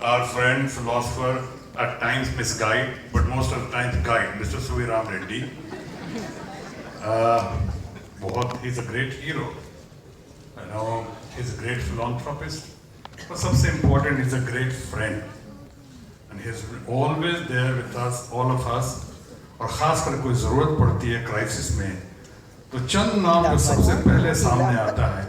our friend, philosopher, at times misguide, but most of the times guide, Mr. Suviram Reddy. He's a great hero. You know, he's a great philanthropist. But सबसे important, he's a great friend. And he's always there with us, all of us. और खास कर कोई ज़रूरत पड़ती है crisis में, तो चंद नाम जो सबसे पहले सामने आता है,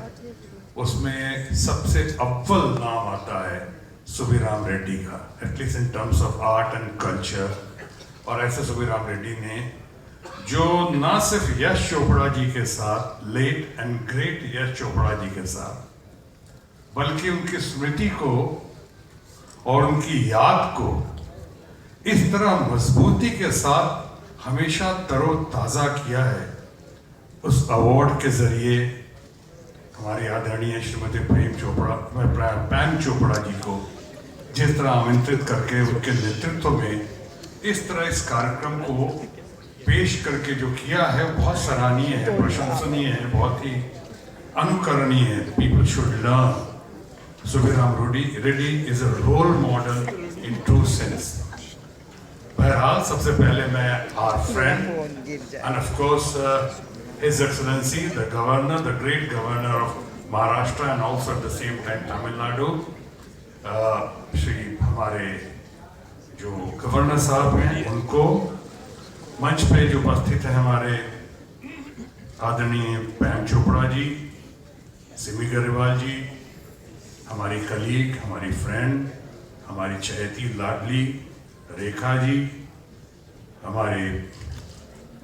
उसमें सबसे अव्वल नाम आता है सुविराम रेड्डी का, at least in terms of art and culture. और ऐसे सुविराम रेड्डी ने जो ना सिर्फ यश चोपड़ा जी के साथ, late and great Yash Chopra ji के साथ, बल्कि उनकी स्मृति को और उनकी याद को इस तरह मजबूती के साथ हमेशा तरोताज़ा किया है, उस अवार्ड के जरिए हमारी आदरणीय श्रीमती पैम चोपड़ा जी को जिस तरह आमंत्रित करके उनके नेतृत्व में इस तरह इस कार्यक्रम को पेश करके जो किया है, बहुत सराहनीय है, प्रशंसनीय है, बहुत ही अनुकरणीय है। People should learn. Suviram Reddy is a role model in true sense. बहरहाल सबसे पहले मैं our friend and of course his excellency the governor, the great governor of Maharashtra and also at the same time Tamil Nadu, Shri हमारे जो गवर्नर साहब हैं, उनको मंच पे जो उपस्थित है हमारे आदरणीय पैम चोपड़ा जी, सिमी गरेवाल जी, हमारी कलीग, हमारी फ्रेंड, हमारी चहेती लाडली रेखा जी, हमारे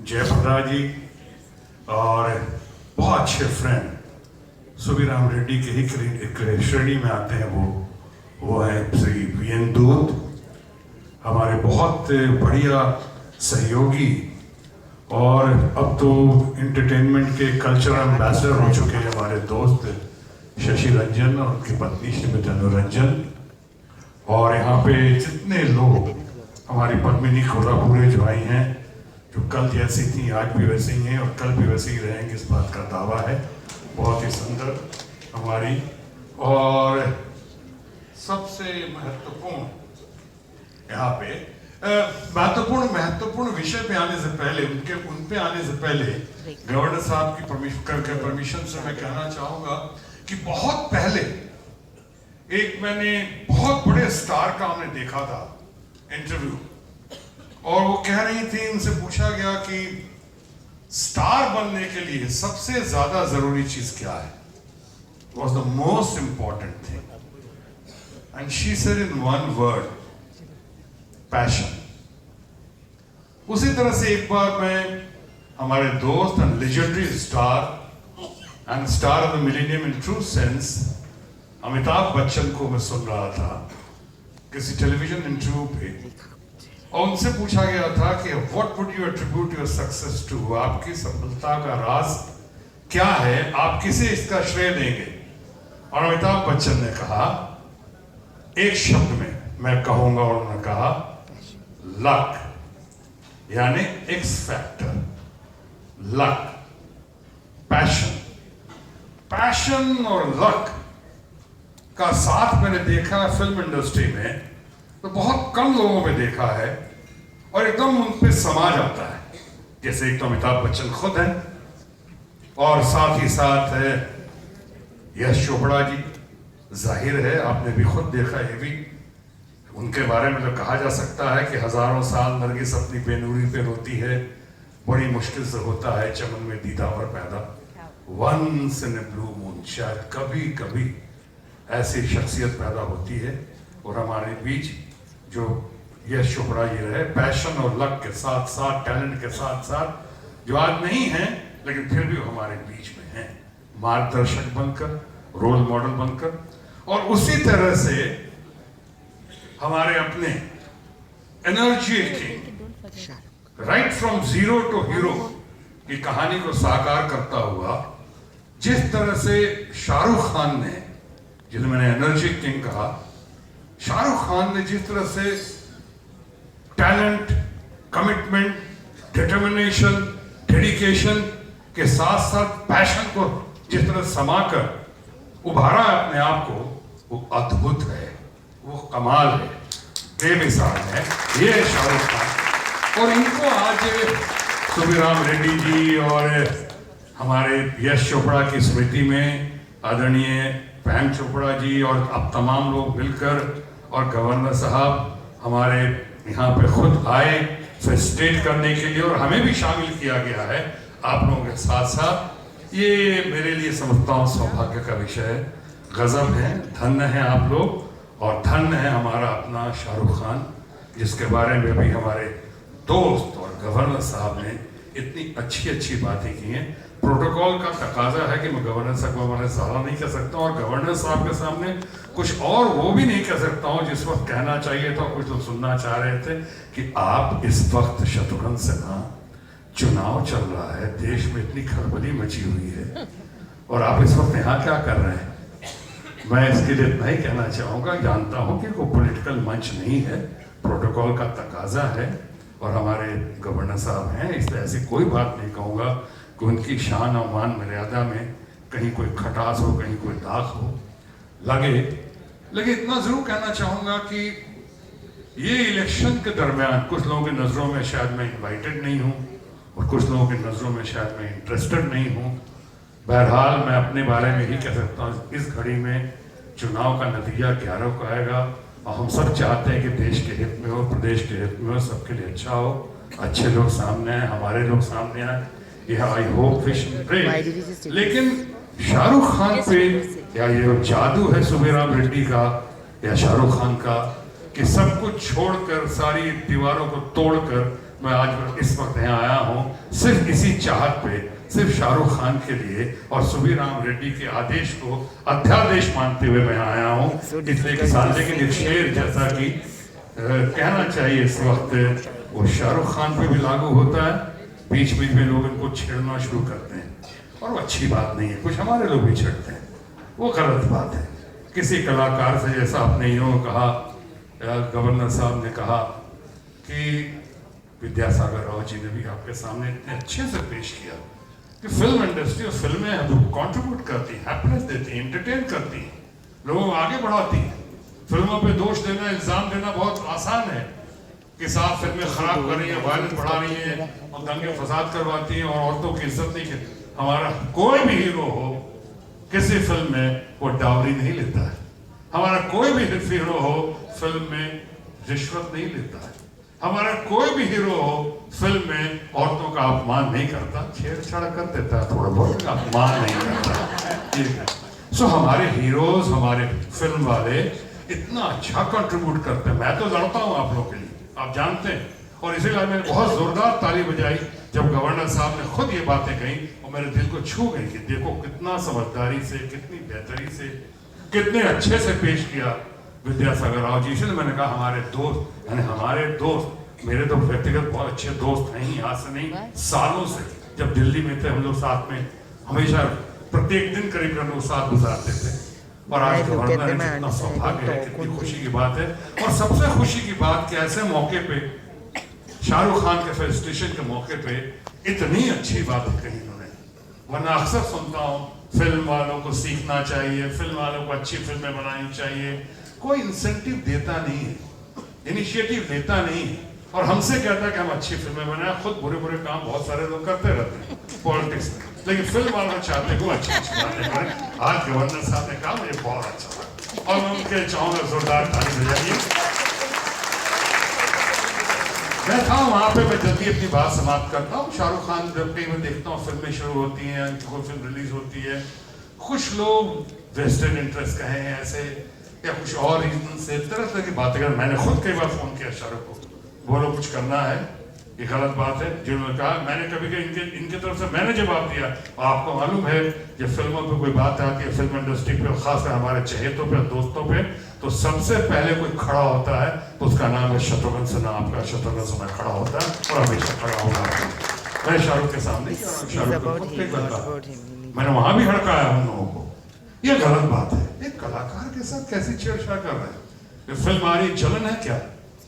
जयप्रदा जी, और बहुत अच्छे फ्रेंड सुविराम रेड्डी के ही श्रेणी में आते हैं, वो हैं श्री वीएन दूत, हमारे बहुत बढ़िया सहयोगी और अब तो एंटरटेनमेंट के कल्चरल एम्बेसडर हो चुके हैं हमारे दोस्त शशि रंजन और उनकी पत्नी श्रीमती अनुरंजन। और यहाँ पे जितने लोग हमारी पद्मिनी कोल्हापुरे जो आई हैं, जो कल जैसी थी आज भी वैसे ही हैं और कल भी वैसे ही रहेंगे, इस बात का दावा है। बहुत ही सुंदर हमारी, और सबसे महत्वपूर्ण यहाँ पे महत्वपूर्ण विषय पे आने से पहले, उन पे आने से पहले गवर्नर साहब की परमिशन से मैं कहना चाहूंगा कि बहुत पहले एक मैंने बहुत बड़े स्टार का हमने देखा था इंटरव्यू, और वो कह रही थी, उनसे पूछा गया कि स्टार बनने के लिए सबसे ज्यादा जरूरी चीज क्या है, was the most important thing, and she said in one word, passion. उसी तरह से एक बार मैं हमारे दोस्त and legendary star and star of the millennium in true sense Amitabh Bachchan को मैं सुन रहा था किसी टेलीविजन इंटरव्यू पे, और उनसे पूछा गया था कि what would you attribute your success to, आपकी सफलता का राज क्या है, आप किसे इसका श्रेय देंगे। और अमिताभ बच्चन ने कहा एक शब्द में, मैं कहूंगा, उन्होंने कहा लक, यानी x factor, luck, passion. Passion और लक का साथ मैंने देखा फिल्म इंडस्ट्री में, तो बहुत कम लोगों में देखा है, और एकदम उन पे समा जाता है। जैसे एक तो अमिताभ बच्चन खुद हैं, और साथ ही साथ है यश चोपड़ा जी, जाहिर है आपने भी खुद देखा, ये भी उनके बारे में तो कहा जा सकता है कि हजारों साल नरगिस अपनी बेनूरी पे रोती है, बड़ी मुश्किल से होता है चमन में दीदावर पैदा, once in a blue moon, शायद कभी कभी ऐसी शख्सियत पैदा होती है। और हमारे बीच जो यश चोपड़ा जी रहे, पैशन और लक के साथ साथ, टैलेंट के साथ साथ, जो आज नहीं हैं लेकिन फिर भी हमारे बीच में हैं, मार्गदर्शक बनकर, रोल मॉडल बनकर। और उसी तरह से हमारे अपने energy king, right from zero to hero की कहानी को साकार करता हुआ, जिस तरह से शाहरुख खान ने, जिन्हें मैंने एनर्जी किंग कहा, शाहरुख खान ने जिस तरह से टैलेंट, कमिटमेंट, डिटर्मिनेशन, डेडिकेशन के साथ साथ पैशन को जिस तरह समाकर उभारा अपने आप को, वो अद्भुत है, वो कमाल है, बेमिसाल है, ये है शाहरुख खान। और इनको आज सुबीराम रेड्डी जी और हमारे यश चोपड़ा की स्मृति में आदरणीय पैंग चोपड़ा जी और अब तमाम लोग मिलकर और गवर्नर साहब हमारे यहाँ पे खुद आए फेस्टेट करने के लिए और हमें भी शामिल किया गया है आप लोगों के साथ साथ। ये मेरे लिए समझता हूँ सौभाग्य का विषय है, गजब है, धन्य है आप लोग और धन्य है हमारा अपना शाहरुख खान, जिसके बारे में भी हमारे दोस्त और गवर्नर साहब ने इतनी अच्छी अच्छी बातें की हैं। प्रोटोकॉल का तकाजा है कि मैं गवर्नर साहब को मैंने ज़्यादा नहीं कह सकता और गवर्नर साहब के सामने कुछ और वो भी नहीं कह सकता हूँ जिस वक्त कहना चाहिए था। कुछ लोग सुनना चाह रहे थे कि आप इस वक्त शत्रुघ्न सिन्हा, चुनाव चल रहा है, देश में इतनी खलबली मची हुई है और आप इस वक्त यहाँ क्या कर रहे हैं। मैं इसके लिए इतना ही कहना चाहूँगा, जानता हूँ कि कोई पॉलिटिकल मंच नहीं है, प्रोटोकॉल का तकाजा है और हमारे गवर्नर साहब हैं, इसलिए ऐसी कोई बात नहीं कहूँगा कि उनकी शान और मान मर्यादा में कहीं कोई खटास हो, कहीं कोई दाग हो लगे। लेकिन इतना जरूर कहना चाहूँगा कि ये इलेक्शन के दरमियान कुछ लोगों की नज़रों में शायद मैं इनवाइटेड नहीं हूँ और कुछ लोगों की नज़रों में शायद मैं इंटरेस्टेड नहीं हूँ। बहरहाल मैं अपने बारे में ही कह सकता हूँ, इस घड़ी में चुनाव का नतीजा 11 को आएगा और हम सब चाहते हैं कि देश के हित में हो, प्रदेश के हित में हो, सबके लिए अच्छा हो, अच्छे लोग सामने आए, हमारे लोग सामने आए, यह आई होप विश प्रे। लेकिन शाहरुख खान पे या ये जादू है सुबीराम रेड्डी का या शाहरुख खान का कि सब कुछ छोड़कर, सारी दीवारों को तोड़कर मैं आज इस वक्त यहाँ आया हूँ सिर्फ इसी चाहत पे, सिर्फ शाहरुख खान के लिए और सुबीराम रेड्डी के आदेश को अध्यादेश मानते हुए मैं आया हूँ। इसलिए लेकिन एक शेर जैसा कि कहना चाहिए इस वक्त वो शाहरुख खान पे भी लागू होता है। बीच बीच में लोग इनको छेड़ना शुरू करते हैं और वो अच्छी बात नहीं है, कुछ हमारे लोग भी छेड़ते हैं, वो गलत बात है। किसी कलाकार से जैसा आपने यूँ कहा, गवर्नर साहब ने कहा कि विद्यासागर राव जी ने भी आपके सामने इतने अच्छे से पेश किया कि फिल्म इंडस्ट्री और फिल्में हम कंट्रीब्यूट करती हैं, हैप्पीनेस देती हैं, एंटरटेन करती हैं, लोगों को आगे बढ़ाती हैं। फिल्मों पे दोष देना, इल्जाम देना बहुत आसान है कि साफ फिल्में खराब कर रही हैं, वायलेंस बढ़ा रही हैं और दंगे फसाद करवाती हैं और औरतों की इज्जत नहीं करती। हमारा कोई भी हीरो हो किसी फिल्म में वो डावरी नहीं लेता है, हमारा कोई भी हीरो हो फिल्म में रिश्वत नहीं लेता है, हमारा कोई भी हीरो हो फिल्म में औरतों का अपमान नहीं करता, छेड़छाड़ कर देता है थोड़ा बहुत, अपमान नहीं करता। सो हमारे हीरोज, हमारे फिल्म वाले इतना अच्छा कंट्रीब्यूट करते हैं। मैं तो लड़ता हूँ आप लोगों के लिए, आप जानते हैं, और इसीलिए मैंने बहुत जोरदार ताली बजाई जब गवर्नर साहब ने खुद ये बातें कही और मेरे दिल को छू गई कि देखो कितना समझदारी से, कितनी बेहतरी से, कितने अच्छे से पेश किया विद्यासागर राव जी। इसलिए मैंने कहा हमारे दोस्त, यानी हमारे दोस्त, मेरे तो व्यक्तिगत बहुत अच्छे दोस्त हैं ही, आज से नहीं सालों से, जब दिल्ली में थे हम लोग साथ में हमेशा प्रत्येक दिन करीब हम लोग साथ गुजारते थे। और आज गवर्नर है, कितना सौभाग्य है, कितनी खुशी की बात है। और सबसे खुशी की बात कि ऐसे मौके पे शाहरुख खान के फेस्टेशन के मौके पे इतनी अच्छी बात कही उन्होंने। वरना अक्सर सुनता हूँ फिल्म वालों को सीखना चाहिए, फिल्म वालों को अच्छी फिल्में बनानी चाहिए, कोई इंसेंटिव देता नहीं है, इनिशिएटिव लेता नहीं है और हमसे कहता है कि हम अच्छी फिल्में बनाए। खुद बुरे बुरे काम बहुत सारे लोग करते रहते हैं पॉलिटिक्स में, लेकिन फिल्म वाले चाहते हैं वो अच्छी बातें करें। आज गवर्नर साहब ने कहा, मुझे बहुत अच्छा लगा और मैं उनके चाहूंगा जोरदार ताली बजाइए। मैं था वहाँ पे, मैं जल्दी अपनी बात समाप्त करता हूँ। शाहरुख खान जब कहीं मैं देखता हूँ फिल्में शुरू होती हैं, कोई फिल्म रिलीज होती है, कुछ लोग वेस्टर्न इंटरेस्ट कहे हैं ऐसे या कुछ और रीजन से तरह तरह की बातें कर। मैंने खुद कई बार फोन किया शाहरुख को, बोलो कुछ करना है, ये गलत बात है। जिन्होंने कहा, मैंने कभी कभी इनके तरफ से मैंने जवाब दिया, आपको मालूम है जब फिल्मों पे कोई बात आती है, फिल्म इंडस्ट्री पे, खासकर हमारे चहेतों पे, दोस्तों पे, तो सबसे पहले कोई खड़ा होता है तो उसका नाम है शत्रुघ्न सिन्हा। आपका शत्रुघ्न सिन्हा खड़ा होता है और हमेशा खड़ा होगा। मैं शाहरुख के सामने, शाहरुख को खुद पे लगा, मैंने वहां भी हड़काया उन लोगों को। ये गलत बात है, एक कलाकार के साथ कैसी छेड़छाड़ कर रहे हैं। फिल्म आ रही, जलन है क्या,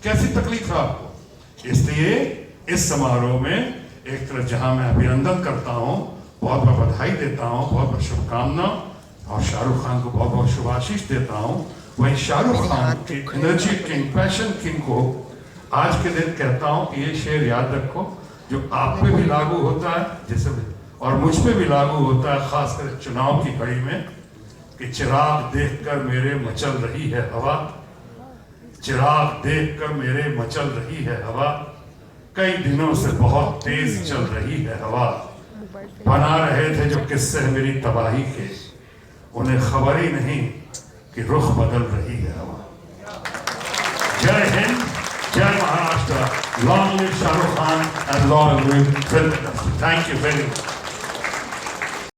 कैसी तकलीफ है आपको? इसलिए इस समारोह में एक तरफ जहां मैं अभिनंदन करता हूं, बहुत बहुत बधाई देता हूं, बहुत बहुत शुभकामना और शाहरुख खान को बहुत बहुत शुभाशीष देता हूं, वही शाहरुख खान की एनर्जी किंग, पैशन किंग को आज के दिन कहता हूं कि ये शेर याद रखो, जो आप पे भी लागू होता है जैसे और मुझ पे भी लागू होता है, खासकर चुनाव की घड़ी में, कि चिराग देखकर मेरे मचल रही है हवा, चिराग देखकर मेरे मचल रही है हवा, कई दिनों से बहुत तेज चल रही है हवा, बना रहे थे जो किस्से मेरी तबाही के, उन्हें खबर ही नहीं कि रुख बदल रही है हवा। जय हिंद, जय Maharashtra, long live Shahrukh Khan and long live film industry. Thank you very much.